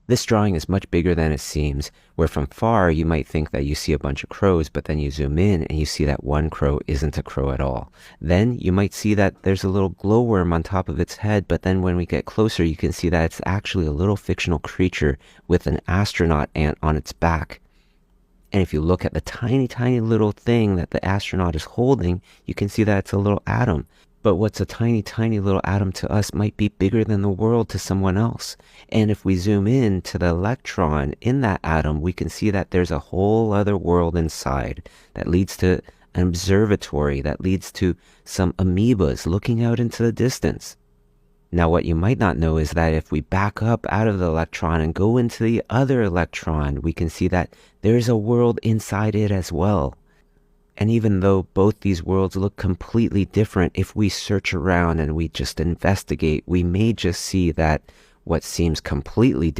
This drawing is much bigger than it seems, where from far you might think that you see a bunch of crows, but then you zoom in and you see that one crow isn't a crow at all. Then you might see that there's a little glowworm on top of its head, but then when we get closer, you can see that it's actually a little fictional creature with an astronaut ant on its back. And if you look at the tiny, tiny little thing that the astronaut is holding, you can see that it's a little atom. But what's a tiny, tiny little atom to us might be bigger than the world to someone else. And if we zoom in to the electron in that atom, we can see that there's a whole other world inside that leads to an observatory, that leads to some amoebas looking out into the distance. Now, what you might not know is that if we back up out of the electron and go into the other electron, we can see that there's a world inside it as well. And even though both these worlds look completely different, if we search around and we just investigate, we may just see that what seems completely different